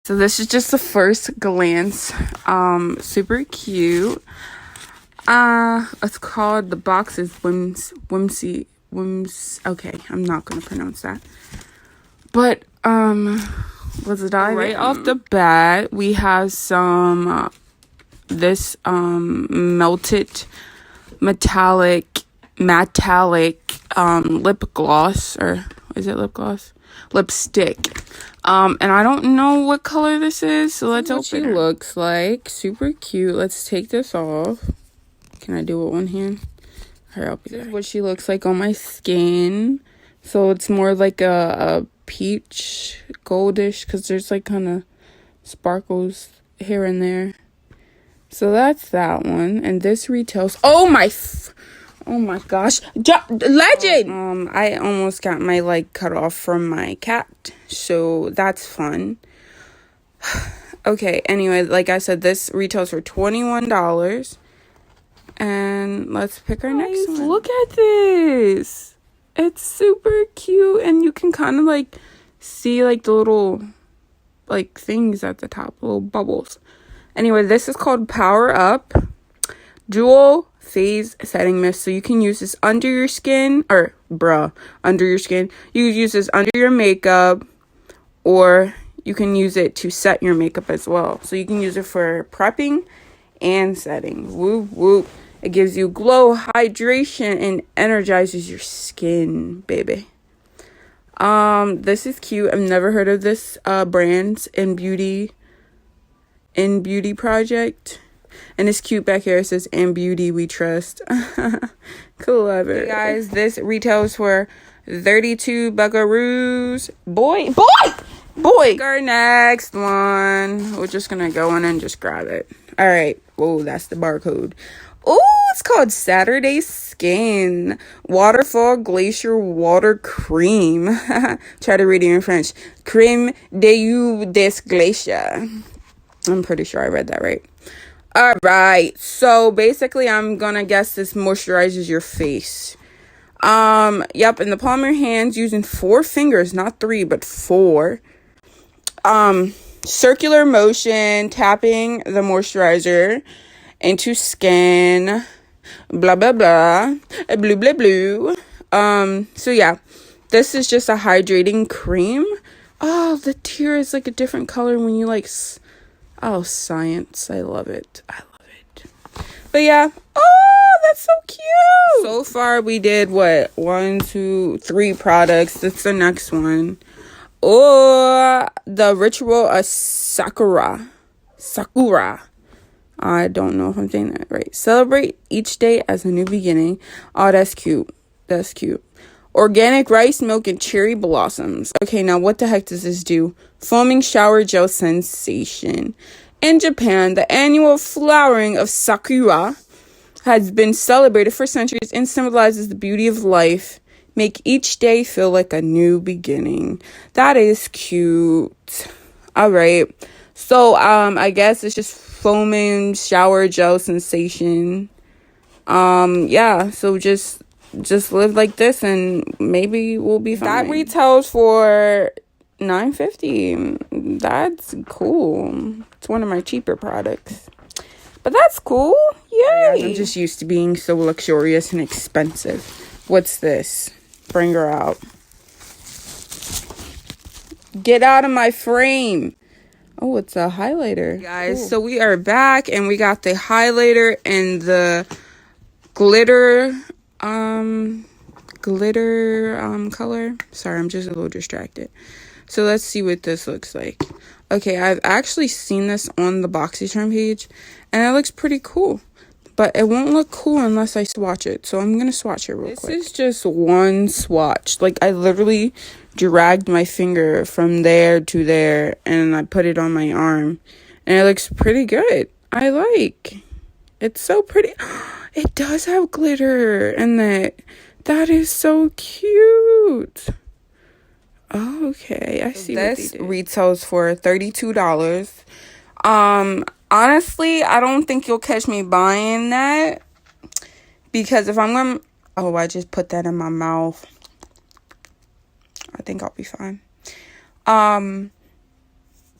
So this is just the first glance. Super cute. It's called the BoxyLuxe okay, I'm not gonna pronounce that. But let's dive right off the bat. We have some this melted metallic lip gloss, or is it lip gloss? Lipstick. And I don't know what color this is, so let's open it. She looks like super cute. Let's take this off. Can I do it with one hand? Here, I'll be there. This is what she looks like on my skin. So it's more like a peach goldish, because there's like kind of sparkles here and there. So that's that one. And this retails, oh my gosh, legend. I almost got my leg cut off from my cat, so that's fun. Okay, anyway, like I said, this retails for $21. And let's pick our next one. Look at this. It's super cute, and you can kind of like see like the little like things at the top, little bubbles. Anyway, this is called Power Up Dual Phase Setting Mist. So you can use this under your skin, or under your skin. You can use this under your makeup, or you can use it to set your makeup as well. So you can use it for prepping and setting. Whoop whoop. It gives you glow, hydration, and energizes your skin, baby. This is cute. I've never heard of this brand in beauty project. And it's cute back here. It says, "In beauty we trust." Clever. Hey guys, this retails for 32 buckaroos. Boy. Our next one. We're just gonna go in and just grab it. All right. Oh, that's the barcode. Oh, it's called Saturday Skin Waterfall Glacier Water Cream. Try to read it in French. Crème de des glaciers. I'm pretty sure I read that right. All right. So basically, I'm gonna guess this moisturizes your face. Yep. In the palm of your hands, using 4 fingers, not 3, but 4. Circular motion, tapping the moisturizer into skin, blah blah blah, blue blue blue. So yeah, this is just a hydrating cream. Oh, the tear is like a different color when you like oh, science. I love it. But yeah, oh, that's so cute. So far we did what, 1 2 3 products. That's the next one. Oh, the Ritual of Sakura. I don't know if I'm saying that right. Celebrate each day as a new beginning. Oh, that's cute. Organic rice milk and cherry blossoms. Okay, now what the heck does this do? Foaming shower gel sensation. In Japan, the annual flowering of Sakura has been celebrated for centuries and symbolizes the beauty of life. Make each day feel like a new beginning. That is cute. All right. So, I guess it's just foaming shower gel sensation. Yeah, so just live like this and maybe we'll be fine. That retails for $9.50. That's cool. It's one of my cheaper products. But that's cool. Yay. I'm just used to being so luxurious and expensive. What's this? Bring her out. Get out of my frame. Oh, it's a highlighter. Guys, cool. So we are back and we got the highlighter and the glitter color. Sorry, I'm just a little distracted. So let's see what this looks like. Okay, I've actually seen this on the BoxyCharm page and it looks pretty cool. But it won't look cool unless I swatch it. So I'm going to swatch it real quick. This is just one swatch. Like, I literally dragged my finger from there to there. And I put it on my arm. And it looks pretty good. I like. It's so pretty. It does have glitter in it. That is so cute. Okay, I see. This retails for $32. Honestly, I don't think you'll catch me buying that, because if I'm going to, oh, I just put that in my mouth. I think I'll be fine.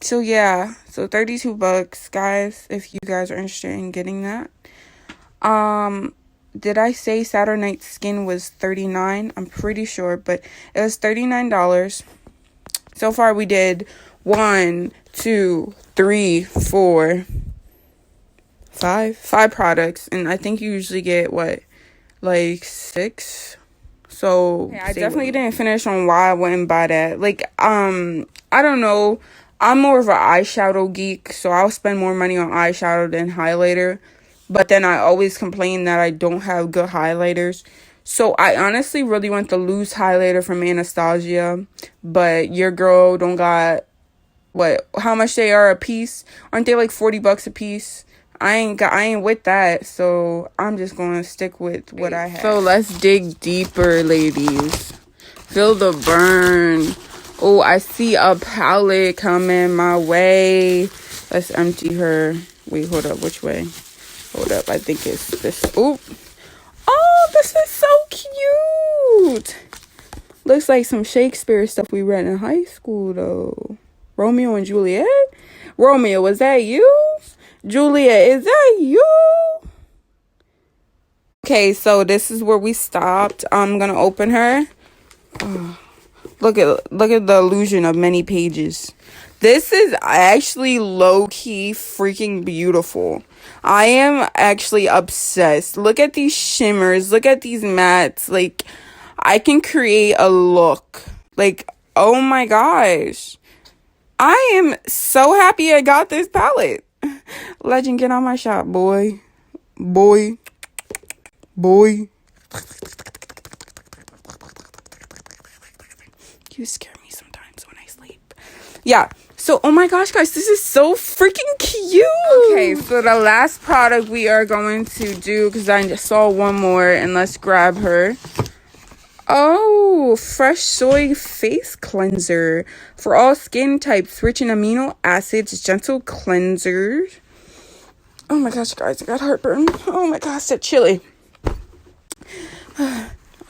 So yeah, so 32 bucks, guys, if you guys are interested in getting that. Did I say Saturday Night Skin was $39? I'm pretty sure, but it was $39. So far we did 1, 2, 3, 4, 5 products, and I think you usually get what, like 6. So okay, I definitely didn't finish on why I wouldn't buy that. Like, I don't know. I'm more of an eyeshadow geek, so I'll spend more money on eyeshadow than highlighter. But then I always complain that I don't have good highlighters. So I honestly really want the loose highlighter from Anastasia. But your girl don't got, what, how much they are a piece? Aren't they like 40 bucks a piece? I ain't with that, so I'm just gonna stick with what I have. So let's dig deeper, ladies. Feel the burn. Oh, I see a palette coming my way. Let's empty her. Wait, hold up. Which way? Hold up. I think it's this. Oop. Oh, this is so cute. Looks like some Shakespeare stuff we read in high school, though. Romeo and Juliet? Romeo, was that you? Juliet, is that you? Okay, so this is where we stopped. I'm gonna open her. Oh, look at the illusion of many pages. This is actually low-key freaking beautiful. I am actually obsessed. Look at these shimmers. Look at these mattes. Like, I can create a look. Like, oh my gosh. I am so happy I got this palette. Legend, get on my shop, boy. Boy. You scare me sometimes when I sleep. Yeah. So, oh my gosh, guys, this is so freaking cute. Okay, so the last product we are going to do, because I just saw one more, and let's grab her. Oh, fresh soy face cleanser for all skin types, rich in amino acids, gentle cleanser. Oh my gosh, guys, I got heartburn. Oh my gosh, that's chilly.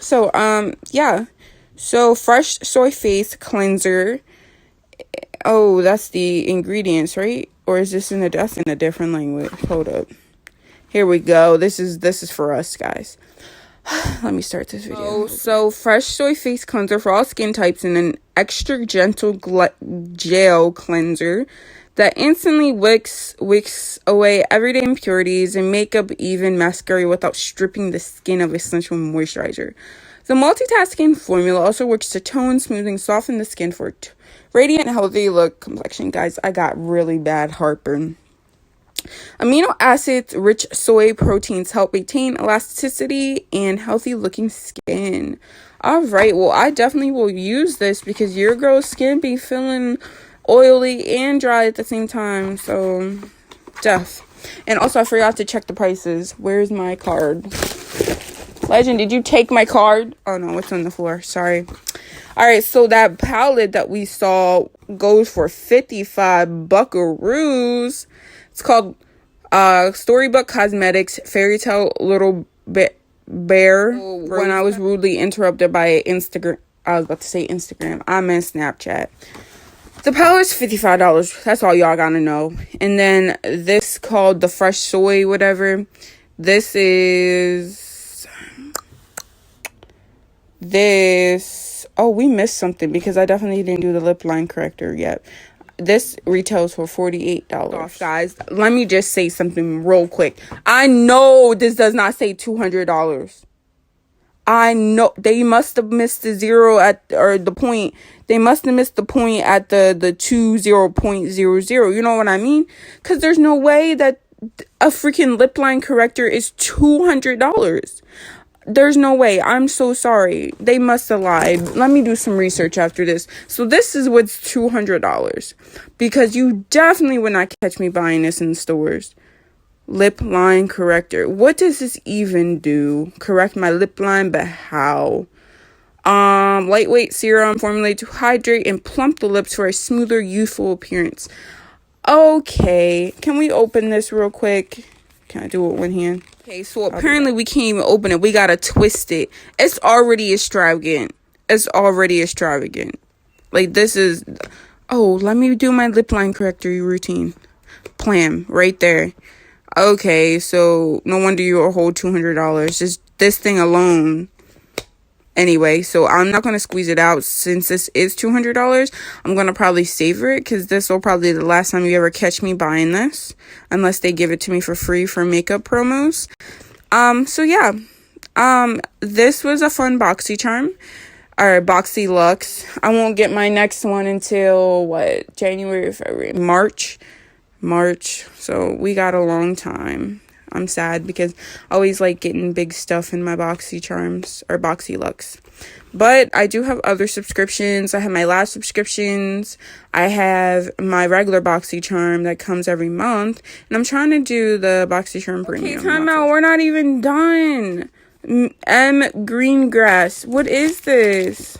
So, yeah. So, fresh soy face cleanser. Oh, that's the ingredients, right? Or is this that's in a different language? Hold up. Here we go. This is for us, guys. Let me start this video. So fresh soy face cleanser for all skin types and an extra gentle gel cleanser that instantly wicks away everyday impurities and makeup, even mascara, without stripping the skin of essential moisturizer. The multitasking formula also works to tone, smoothing, soften the skin for radiant, healthy look complexion. Guys, I got really bad heartburn. Amino acids, rich soy proteins help maintain elasticity and healthy looking skin. All right, well, I definitely will use this because your girl's skin be feeling oily and dry at the same time. So, and also, I forgot to check the prices. Where's my card? Legend, did you take my card? Oh, no, it's on the floor. Sorry. All right, so that palette that we saw goes for 55 buckaroos. It's called Storybook Cosmetics Fairy Tale Little Bear. When I was rudely interrupted by Instagram, I was about to say Instagram. I meant Snapchat. The palette's $55. That's all y'all gotta know. And then this called the Fresh Soy whatever. This is this. Oh, we missed something because I definitely didn't do the lip line corrector yet. This retails for $48. Guys, let me just say something real quick. I know this does not say $200. I know they must have missed the zero or the point. They must have missed the point at the 20.00. You know what I mean? Because there's no way that a freaking lip line corrector is $200. There's no way. I'm so sorry. They must have lied. Let me do some research after this. So this is what's $200. Because you definitely would not catch me buying this in stores. Lip line corrector. What does this even do? Correct my lip line, but how? Lightweight serum formulated to hydrate and plump the lips for a smoother, youthful appearance. Okay. Can we open this real quick? Can I do it with one hand? Okay, so apparently we can't even open it. We gotta twist it. It's already extravagant. Like, this is... Oh, let me do my lip line corrector routine. Plan right there. Okay, so no wonder you're a whole $200. Just this thing alone. Anyway, so I'm not going to squeeze it out since this is $200. I'm going to probably savor it because this will probably be the last time you ever catch me buying this. Unless they give it to me for free for makeup promos. So yeah. This was a fun BoxyCharm. Or BoxyLuxe. I won't get my next one until, what, January, February, March. So we got a long time. I'm sad because I always like getting big stuff in my BoxyCharms or BoxyLuxe. But I do have other subscriptions. I have my last subscriptions. I have my regular BoxyCharm that comes every month. And I'm trying to do the BoxyCharm Premium. Okay, time out. We're not even done. M Green Grass. What is this?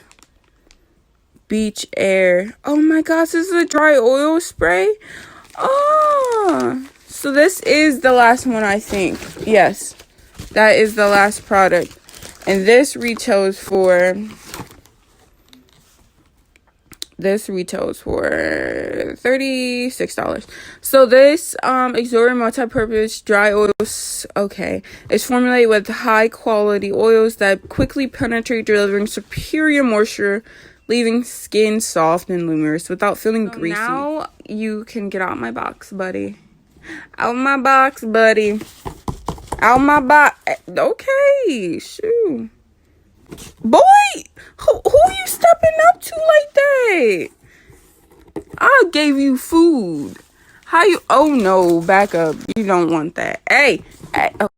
Beach Air. Oh my gosh, this is a dry oil spray? Oh, so this is the last one, I think. Yes, that is the last product. And this retails for $36. So this Exoria multi-purpose dry oils, okay, is formulated with high quality oils that quickly penetrate, delivering superior moisture, leaving skin soft and luminous without feeling greasy. Now you can get out my box, buddy. Out my box, buddy. Out my box. Okay, shoot. Boy, who you stepping up to like that? I gave you food. How you? Oh no, back up. You don't want that. Hey, oh.